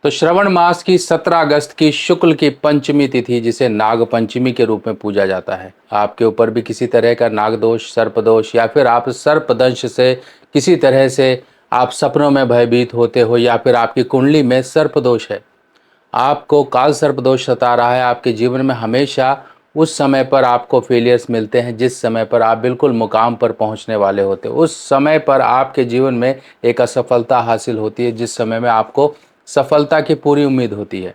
तो श्रवण मास की 17 अगस्त की शुक्ल की पंचमी तिथि, जिसे नाग पंचमी के रूप में पूजा जाता है। आपके ऊपर भी किसी तरह का नाग दोष, सर्प दोष, या फिर आप सर्प दंश से किसी तरह से आप सपनों में भयभीत होते हो, या फिर आपकी कुंडली में सर्प दोष है, आपको काल सर्प दोष सता रहा है, आपके जीवन में हमेशा उस समय पर आपको फेलियर्स मिलते हैं जिस समय पर आप बिल्कुल मुकाम पर पहुंचने वाले होते हो। उस समय पर आपके जीवन में एक असफलता हासिल होती है जिस समय में आपको सफलता की पूरी उम्मीद होती है,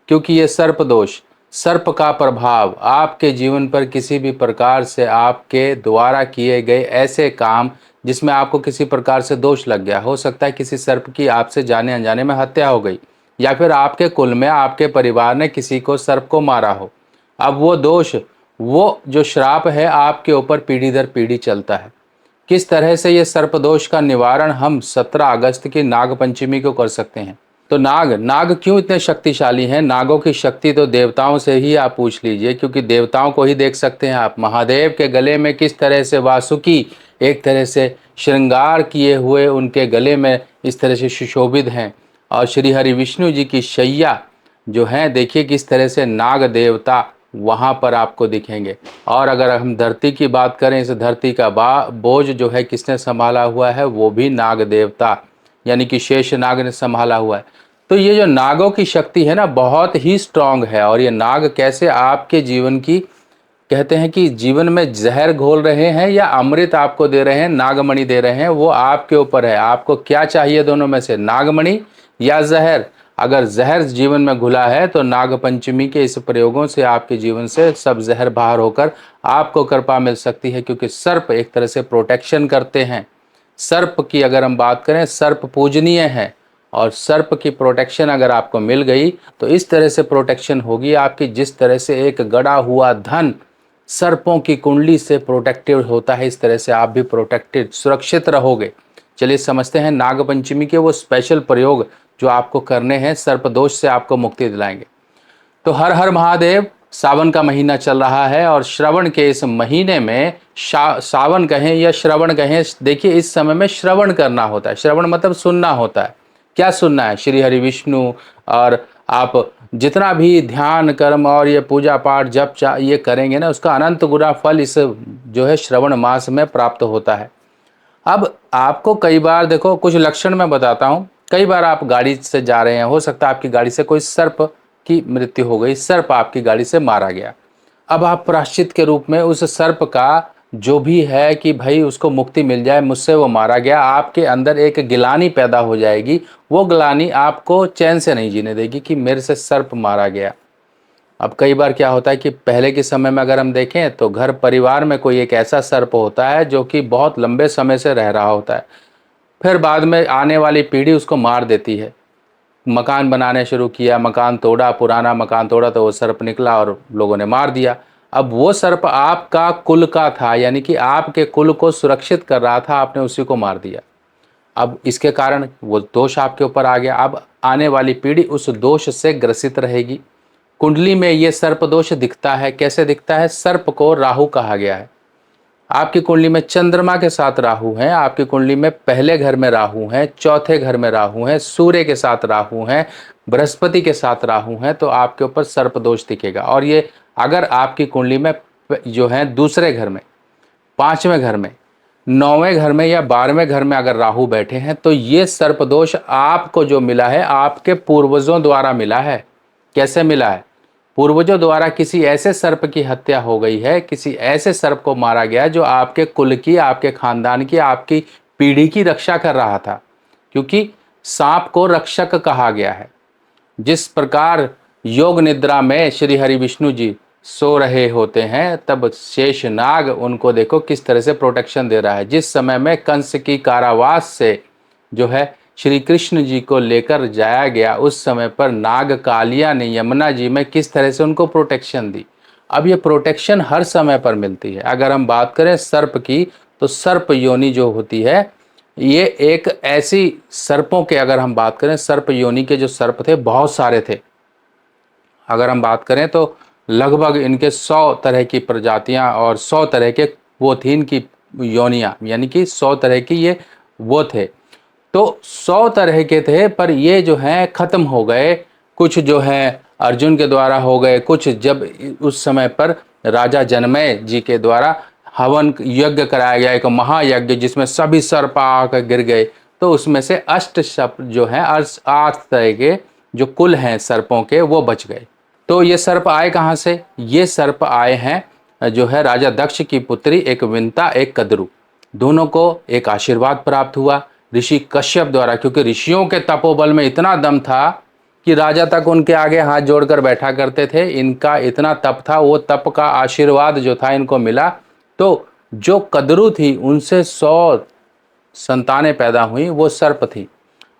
क्योंकि ये सर्प दोष, सर्प का प्रभाव आपके जीवन पर किसी भी प्रकार से आपके द्वारा किए गए ऐसे काम जिसमें आपको किसी प्रकार से दोष लग गया, हो सकता है किसी सर्प की आपसे जाने अनजाने में हत्या हो गई, या फिर आपके कुल में आपके परिवार ने किसी को सर्प को मारा हो। अब वो दोष, वो जो श्राप है आपके ऊपर पीढ़ी दर पीढ़ी चलता है। किस तरह से ये सर्प दोष का निवारण हम 17 अगस्त की नाग पंचमी को कर सकते हैं। तो नाग नाग क्यों इतने शक्तिशाली हैं? नागों की शक्ति तो देवताओं से ही आप पूछ लीजिए, क्योंकि देवताओं को ही देख सकते हैं आप। महादेव के गले में किस तरह से वासुकी एक तरह से श्रृंगार किए हुए उनके गले में इस तरह से सुशोभित हैं, और श्री हरि विष्णु जी की शैया जो है, देखिए किस तरह से नाग देवता वहाँ पर आपको दिखेंगे। और अगर हम धरती की बात करें, इस धरती का बोझ जो है किसने संभाला हुआ है? वो भी नाग देवता यानी कि शेष नाग ने संभाला हुआ है। तो ये जो नागों की शक्ति है ना, बहुत ही स्ट्रांग है। और ये नाग कैसे आपके जीवन की, कहते हैं कि जीवन में जहर घोल रहे हैं या अमृत आपको दे रहे हैं, नागमणि दे रहे हैं, वो आपके ऊपर है। आपको क्या चाहिए दोनों में से, नागमणि या जहर? अगर जहर जीवन में घुला है तो नाग पंचमी के इस प्रयोगों से आपके जीवन से सब जहर बाहर होकर आपको कृपा मिल सकती है, क्योंकि सर्प एक तरह से प्रोटेक्शन करते हैं। सर्प की अगर हम बात करें, सर्प पूजनीय है, और सर्प की प्रोटेक्शन अगर आपको मिल गई तो इस तरह से प्रोटेक्शन होगी आपकी, जिस तरह से एक गड़ा हुआ धन सर्पों की कुंडली से प्रोटेक्टेड होता है, इस तरह से आप भी प्रोटेक्टेड, सुरक्षित रहोगे। चलिए समझते हैं नाग पंचमी के वो स्पेशल प्रयोग जो आपको करने हैं, सर्प दोष से आपको मुक्ति दिलाएंगे। तो हर हर महादेव। सावन का महीना चल रहा है, और श्रवण के इस महीने में सावन कहें या श्रवण कहें, देखिए इस समय में श्रवण करना होता है। श्रवण मतलब सुनना होता है। क्या सुनना है? श्री हरि विष्णु। और आप जितना भी ध्यान कर्म और ये पूजा पाठ जप ये करेंगे ना, उसका अनंत गुना फल इस जो है श्रवण मास में प्राप्त होता है। अब आपको कई बार, देखो कुछ लक्षण मैं बताता हूँ। कई बार आप गाड़ी से जा रहे हैं, हो सकता है आपकी गाड़ी से कोई सर्प की मृत्यु हो गई, सर्प आपकी गाड़ी से मारा गया। अब आप प्रायश्चित के रूप में उस सर्प का जो भी है कि भाई उसको मुक्ति मिल जाए, मुझसे वो मारा गया, आपके अंदर एक गिलानी पैदा हो जाएगी। वो गिलानी आपको चैन से नहीं जीने देगी कि मेरे से सर्प मारा गया। अब कई बार क्या होता है कि पहले के समय में अगर हम देखें तो घर परिवार में कोई एक ऐसा सर्प होता है जो कि बहुत लंबे समय से रह रहा होता है, फिर बाद में आने वाली पीढ़ी उसको मार देती है। मकान बनाने शुरू किया, मकान तोड़ा, पुराना मकान तोड़ा तो वो सर्प निकला और लोगों ने मार दिया। अब वो सर्प आपका कुल का था, यानी कि आपके कुल को सुरक्षित कर रहा था, आपने उसी को मार दिया। अब इसके कारण वो दोष आपके ऊपर आ गया। अब आने वाली पीढ़ी उस दोष से ग्रसित रहेगी। कुंडली में ये सर्प दोष दिखता है। कैसे दिखता है? सर्प को राहु कहा गया है। आपकी कुंडली में चंद्रमा के साथ राहु हैं, आपकी कुंडली में पहले घर में राहु हैं, चौथे घर में राहु हैं, सूर्य के साथ राहु हैं, बृहस्पति के साथ राहु हैं, तो आपके ऊपर सर्प दोष दिखेगा। और ये अगर आपकी कुंडली में जो है दूसरे घर में, पांचवें घर में, नौवें घर में या 12वें घर में अगर राहु बैठे हैं, तो ये सर्प दोष आपको जो मिला है आपके पूर्वजों द्वारा मिला है। कैसे मिला है? पूर्वजों द्वारा किसी ऐसे सर्प की हत्या हो गई है, किसी ऐसे सर्प को मारा गया जो आपके कुल की, आपके खानदान की, आपकी पीढ़ी की रक्षा कर रहा था। क्योंकि सांप को रक्षक कहा गया है। जिस प्रकार योग निद्रा में श्री हरि विष्णु जी सो रहे होते हैं, तब शेष नाग उनको देखो किस तरह से प्रोटेक्शन दे रहा है। जिस समय में कंस की कारावास से जो है श्री कृष्ण जी को लेकर जाया गया, उस समय पर नाग कालिया ने यमुना जी में किस तरह से उनको प्रोटेक्शन दी। अब ये प्रोटेक्शन हर समय पर मिलती है। अगर हम बात करें सर्प की, तो सर्प योनि जो होती है, ये एक ऐसी सर्पों के, अगर हम बात करें सर्प योनि के जो सर्प थे बहुत सारे थे। अगर हम बात करें तो लगभग इनके 100 तरह की प्रजातियां और 100 तरह के वो थी इनकी योनियां, यानी कि 100 तरह की ये वो थे। तो 100 तरह के थे, पर ये जो हैं खत्म हो गए। कुछ जो है अर्जुन के द्वारा हो गए, कुछ जब उस समय पर राजा जनमेय जी के द्वारा हवन यज्ञ कराया गया, एक महायज्ञ जिसमें सभी सर्प आकर गिर गए, तो उसमें से अष्ट सर्प जो हैं 8 तरह के जो कुल हैं सर्पों के, वो बच गए। तो ये सर्प आए कहाँ से? ये सर्प आए हैं जो है राजा दक्ष की पुत्री एक विंता, एक कद्रु, दोनों को एक आशीर्वाद प्राप्त हुआ ऋषि कश्यप द्वारा, क्योंकि ऋषियों के तपोबल में इतना दम था कि राजा तक उनके आगे हाथ जोड़कर बैठा करते थे। इनका इतना तप था, वो तप का आशीर्वाद जो था इनको मिला। तो जो कद्रु थी उनसे 100 संतानें पैदा हुई, वो सर्प थी।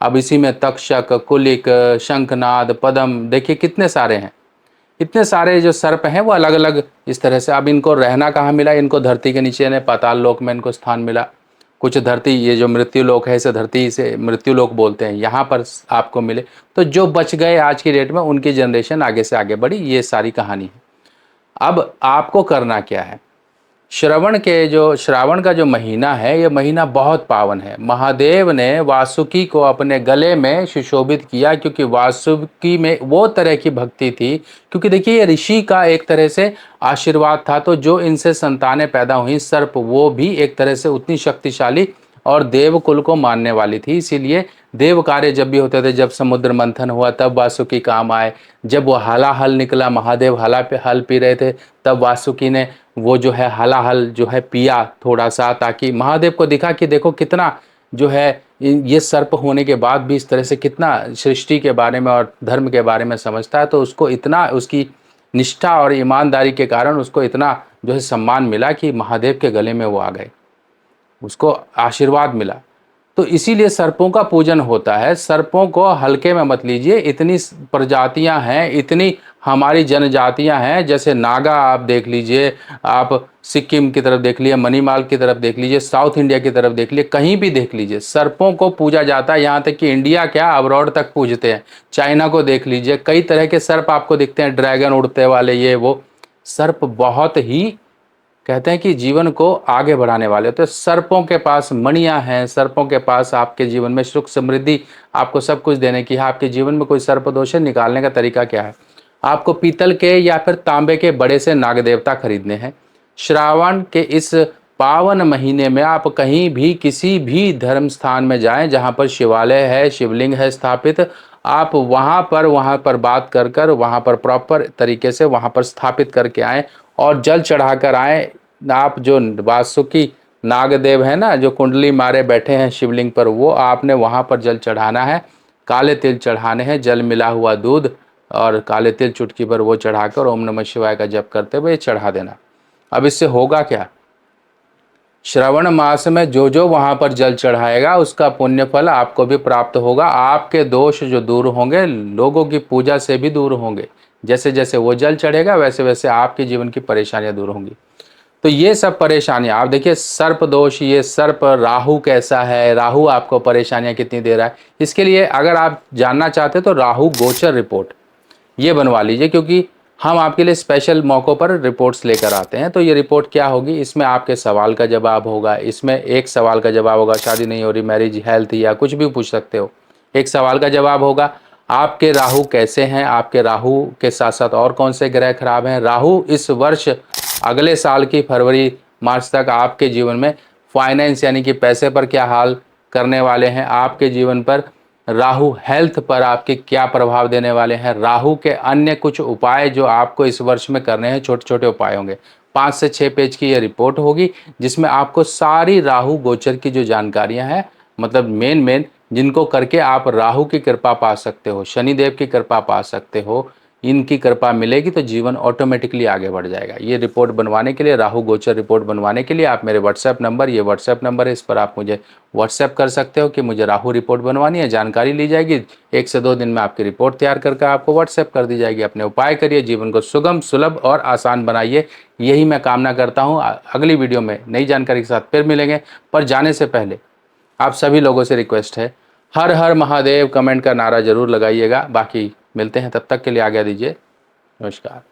अब इसी में तक्षक, कुलिक, शंखनाद, पद्म, देखिए कितने सारे हैं। इतने सारे जो सर्प हैं वो अलग अलग इस तरह से। अब इनको रहना कहाँ मिला? इनको धरती के नीचे ने पाताल लोक में इनको स्थान मिला। कुछ धरती, ये जो मृत्यु लोक है इसे धरती से मृत्यु लोक बोलते हैं, यहाँ पर आपको मिले। तो जो बच गए आज की डेट में, उनकी जनरेशन आगे से आगे बढ़ी। ये सारी कहानी है। अब आपको करना क्या है? श्रावण का जो महीना है, ये महीना बहुत पावन है। महादेव ने वासुकी को अपने गले में सुशोभित किया, क्योंकि वासुकी में वो तरह की भक्ति थी। क्योंकि देखिए ये ऋषि का एक तरह से आशीर्वाद था, तो जो इनसे संतानें पैदा हुई सर्प, वो भी एक तरह से उतनी शक्तिशाली और देव कुल को मानने वाली थी। इसीलिए देव कार्य जब भी होते थे, जब समुद्र मंथन हुआ तब वासुकी काम आए। जब वो हलाहल निकला, महादेव हला पे हल पी रहे थे, तब वासुकी ने वो जो है हलाहल जो है पिया थोड़ा सा, ताकि महादेव को दिखा कि देखो कितना जो है ये सर्प होने के बाद भी इस तरह से कितना सृष्टि के बारे में और धर्म के बारे में समझता है। तो उसको इतना, उसकी निष्ठा और ईमानदारी के कारण उसको इतना जो है सम्मान मिला कि महादेव के गले में वो आ गए, उसको आशीर्वाद मिला। तो इसीलिए सर्पों का पूजन होता है। सर्पों को हल्के में मत लीजिए। इतनी प्रजातियां हैं, इतनी हमारी जनजातियां हैं। जैसे नागा आप देख लीजिए, आप सिक्किम की तरफ देख लीजिए, मणिमाल की तरफ देख लीजिए, साउथ इंडिया की तरफ देख लीजिए, कहीं भी देख लीजिए सर्पों को पूजा जाता है। यहाँ तक कि इंडिया क्या, अब्रॉड तक पूजते हैं। चाइना को देख लीजिए, कई तरह के सर्प आपको दिखते हैं, ड्रैगन उड़ते वाले, ये वो सर्प बहुत ही कहते हैं कि जीवन को आगे बढ़ाने वाले। तो सर्पों के पास मणियां हैं, सर्पों के पास आपके जीवन में सुख समृद्धि, आपको सब कुछ देने की है। आपके जीवन में कोई सर्प दोष है, निकालने का तरीका क्या है? आपको पीतल के या फिर तांबे के बड़े से नाग देवता खरीदने हैं। श्रावण के इस पावन महीने में आप कहीं भी किसी भी धर्म स्थान में जाएं जहां पर शिवालय है, शिवलिंग है स्थापित, आप वहां पर बात कर कर वहां पर प्रॉपर तरीके से वहां पर स्थापित करके आएं और जल चढ़ाकर आएं। आप जो वासुकी नागदेव है ना, जो कुंडली मारे बैठे हैं शिवलिंग पर, वो आपने वहां पर जल चढ़ाना है। काले तिल चढ़ाने हैं, जल मिला हुआ दूध और काले तिल चुटकी पर वो चढ़ाकर ओम नमः शिवाय का जप करते हुए चढ़ा देना। अब इससे होगा क्या? श्रवण मास में जो जो वहां पर जल चढ़ाएगा उसका पुण्य फल आपको भी प्राप्त होगा। आपके दोष जो दूर होंगे, लोगों की पूजा से भी दूर होंगे। जैसे जैसे वो जल चढ़ेगा वैसे वैसे आपके जीवन की परेशानियां दूर होंगी। तो ये सब परेशानियां आप देखिए, सर्प दोष, ये सर्प राहु कैसा है, राहु आपको परेशानियां कितनी दे रहा है, इसके लिए अगर आप जानना चाहते हैं तो राहु गोचर रिपोर्ट ये बनवा लीजिए, क्योंकि हम आपके लिए स्पेशल मौक़ों पर रिपोर्ट्स लेकर आते हैं। तो ये रिपोर्ट क्या होगी, इसमें आपके सवाल का जवाब होगा। इसमें एक सवाल का जवाब होगा, शादी नहीं हो रही, मैरिज, हेल्थ या कुछ भी पूछ सकते हो। एक सवाल का जवाब होगा, आपके राहु कैसे हैं, आपके राहु के साथ साथ और कौन से ग्रह खराब हैं। राहु इस वर्ष अगले साल की फरवरी मार्च तक आपके जीवन में फाइनेंस यानी कि पैसे पर क्या हाल करने वाले हैं, आपके जीवन पर राहु हेल्थ पर आपके क्या प्रभाव देने वाले हैं। राहु के अन्य कुछ उपाय जो आपको इस वर्ष में करने हैं, छोटे छोटे उपाय होंगे। 5 से 6 पेज की ये रिपोर्ट होगी जिसमें आपको सारी राहु गोचर की जो जानकारियां हैं, मतलब मेन जिनको करके आप राहु की कृपा पा सकते हो, शनिदेव की कृपा पा सकते हो, इनकी कृपा मिलेगी तो जीवन ऑटोमेटिकली आगे बढ़ जाएगा। ये रिपोर्ट बनवाने के लिए, राहु गोचर रिपोर्ट बनवाने के लिए आप मेरे व्हाट्सएप नंबर, ये व्हाट्सएप नंबर है, इस पर आप मुझे व्हाट्सएप कर सकते हो कि मुझे राहु रिपोर्ट बनवानी है। जानकारी ली जाएगी, 1 से 2 दिन में आपकी रिपोर्ट तैयार करके आपको व्हाट्सएप कर दी जाएगी। अपने उपाय करिए, जीवन को सुगम, सुलभ और आसान बनाइए, यही मैं कामना करता हूँ। अगली वीडियो में नई जानकारी के साथ फिर मिलेंगे, पर जाने से पहले आप सभी लोगों से रिक्वेस्ट है, हर हर महादेव कमेंट का नारा जरूर लगाइएगा। बाकी मिलते हैं, तब तक के लिए आज्ञा दीजिए। नमस्कार।